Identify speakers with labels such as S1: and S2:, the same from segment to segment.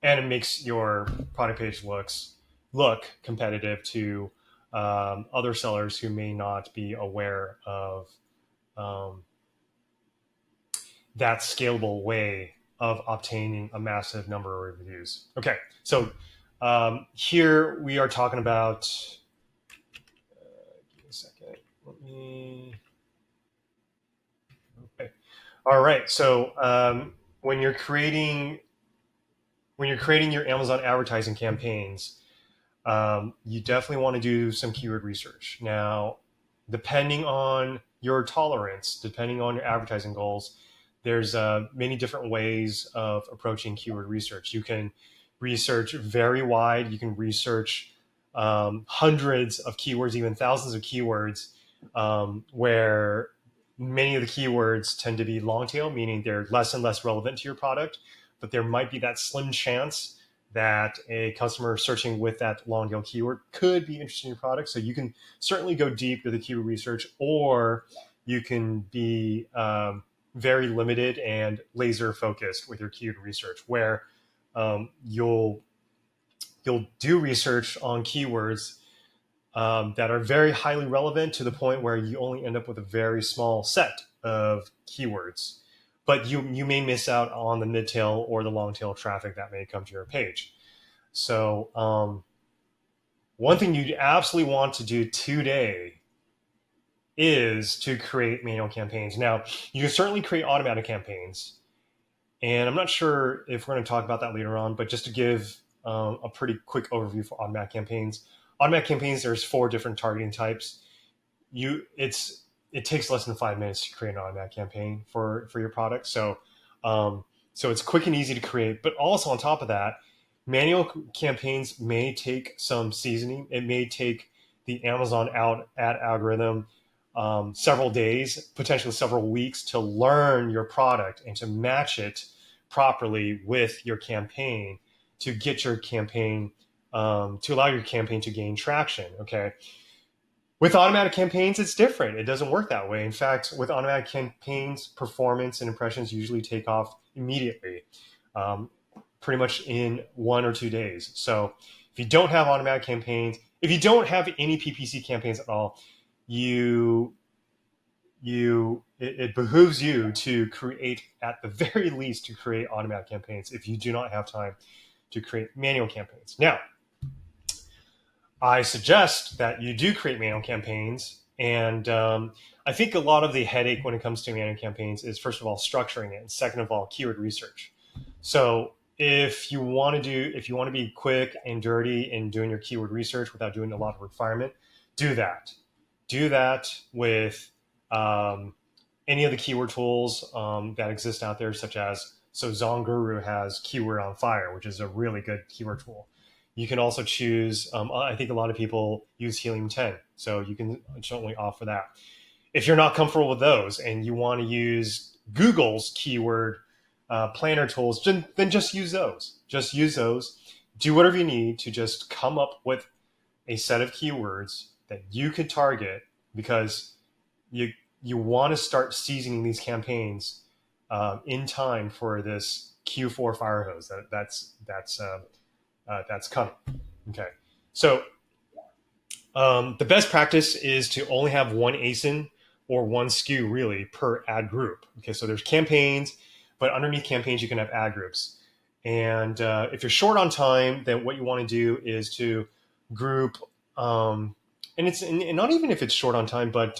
S1: and it makes your product page look competitive to other sellers who may not be aware of um, that scalable way of obtaining a massive number of reviews. Okay, so here we are talking about. Give me a second. Let me. Okay. All right. So when you're creating your Amazon advertising campaigns, you definitely want to do some keyword research. Now, depending on your tolerance, depending on your advertising goals, there's many different ways of approaching keyword research. You can research very wide. You can research hundreds of keywords, even thousands of keywords, where many of the keywords tend to be long tail, meaning they're less and less relevant to your product, but there might be that slim chance that a customer searching with that long tail keyword could be interested in your product. So you can certainly go deep with the keyword research, or you can be very limited and laser focused with your keyword research, where you'll do research on keywords that are very highly relevant to the point where you only end up with a very small set of keywords. But you may miss out on the mid tail or the long tail traffic that may come to your page. So one thing you absolutely want to do today is to create manual campaigns. Now, you can certainly create automatic campaigns, and I'm not sure if we're going to talk about that later on, but just to give a pretty quick overview for automatic campaigns, there's 4 different targeting types. It takes less than 5 minutes to create an automatic campaign for your product. So it's quick and easy to create, but also on top of that, manual campaigns may take some seasoning. It may take the Amazon ad algorithm several days, potentially several weeks, to learn your product and to match it properly with your campaign to get your campaign to allow your campaign to gain traction. Okay. With automatic campaigns, it's different. It doesn't work that way. In fact, with automatic campaigns, performance and impressions usually take off immediately, um, pretty much in 1 or 2 days. So if you don't have automatic campaigns, if you don't have any PPC campaigns at all, you it behooves you to create, at the very least, to create automatic campaigns if you do not have time to create manual campaigns. Now, I suggest that you do create manual campaigns. And I think a lot of the headache when it comes to manual campaigns is, first of all, structuring it, and second of all, keyword research. So if you want to be quick and dirty in doing your keyword research without doing a lot of refinement, do that. Do that with any of the keyword tools that exist out there, such as, so ZonGuru has Keyword on Fire, which is a really good keyword tool. You can also choose, I think a lot of people use Helium 10, so you can certainly offer that. If you're not comfortable with those and you want to use Google's keyword planner tools, then just use those. Just use those. Do whatever you need to just come up with a set of keywords that you could target, because you want to start seasoning these campaigns in time for this Q4 fire hose that's coming. Okay, so the best practice is to only have one ASIN or one SKU really per ad group. Okay, so there's campaigns, but underneath campaigns you can have ad groups. And if you're short on time, then what you want to do is to group, and not even if it's short on time, but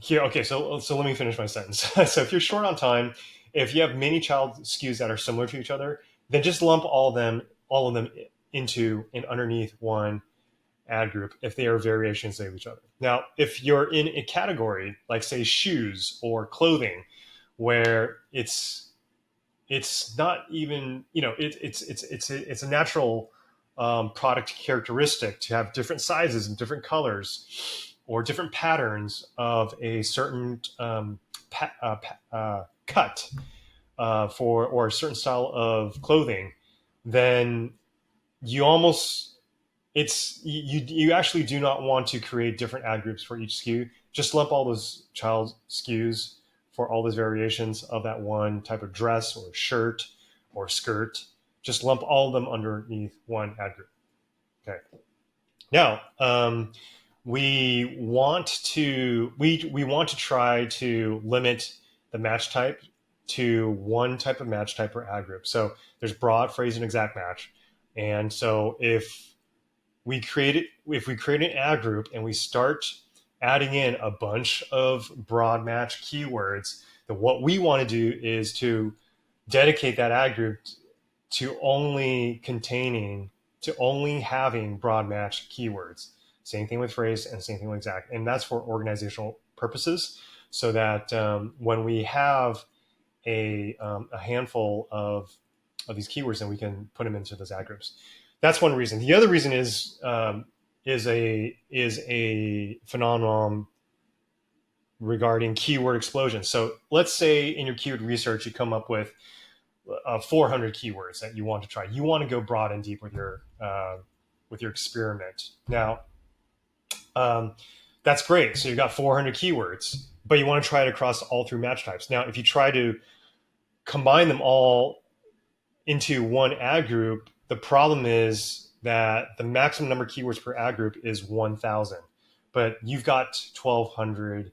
S1: here, okay, so let me finish my sentence. So if you're short on time, if you have many child SKUs that are similar to each other, then just lump all of them into and underneath one ad group if they are variations of each other. Now, if you're in a category like, say, shoes or clothing, where it's not even, it's a natural product characteristic to have different sizes and different colors or different patterns of a certain cut for, or a certain style of clothing, then you almost you actually do not want to create different ad groups for each SKU. Just lump all those child SKUs for all those variations of that one type of dress or shirt or skirt. Just lump all of them underneath one ad group. Okay. Now, we want to try to limit the match type to one type of match type per ad group. So there's broad, phrase, and exact match. And so if we create an ad group and we start adding in a bunch of broad match keywords, then what we want to do is to dedicate that ad group to only having broad match keywords. Same thing with phrase and same thing with exact. And that's for organizational purposes, so that when we have a handful of these keywords, then we can put them into those ad groups. That's one reason. The other reason is a phenomenon regarding keyword explosion. So let's say in your keyword research, you come up with 400 keywords that you want to try. You want to go broad and deep with your experiment. Now, that's great. So you've got 400 keywords, but you want to try it across all three match types. Now, if you try to combine them all into one ad group, the problem is that the maximum number of keywords per ad group is 1,000, but you've got 1,200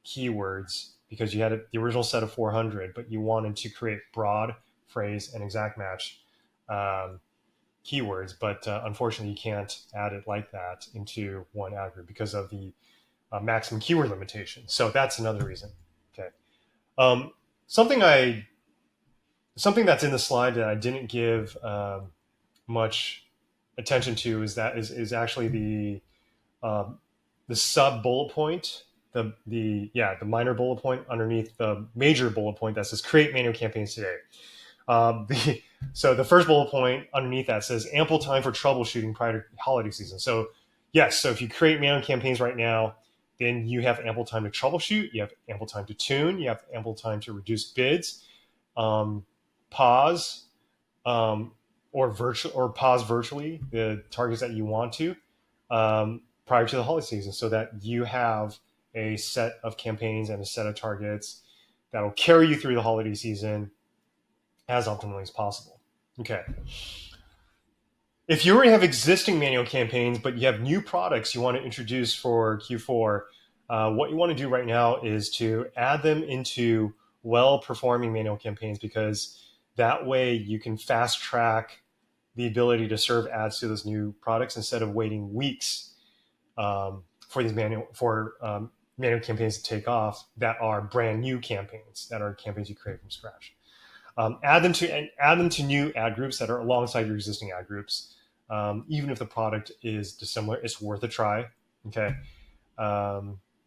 S1: keywords because you had the original set of 400, but you wanted to create broad, phrase, and exact match keywords, but unfortunately you can't add it like that into one ad group because of the maximum keyword limitation. So that's another reason. Okay, something that's in the slide that I didn't give much attention to is actually the sub bullet point, the minor bullet point underneath the major bullet point that says create manual campaigns today. So the first bullet point underneath that says ample time for troubleshooting prior to holiday season. So yes, so if you create manual campaigns right now, then you have ample time to troubleshoot, you have ample time to tune, you have ample time to reduce bids, pause, or pause virtually the targets that you want to prior to the holiday season, so that you have a set of campaigns and a set of targets that will carry you through the holiday season as optimally as possible. Okay. If you already have existing manual campaigns, but you have new products you want to introduce for Q4, what you want to do right now is to add them into well-performing manual campaigns, because that way you can fast track the ability to serve ads to those new products instead of waiting weeks for these manual campaigns to take off that are brand new campaigns, that are campaigns you create from scratch. Add them to new ad groups that are alongside your existing ad groups. Even if the product is dissimilar, it's worth a try. Okay.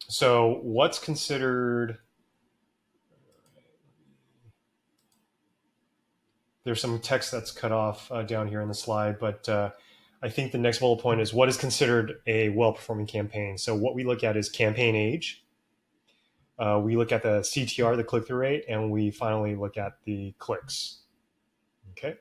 S1: So what's considered? There's some text that's cut off down here in the slide, but I think the next bullet point is what is considered a well-performing campaign. So what we look at is campaign age. We look at the CTR, the click-through rate, and we finally look at the clicks. Okay.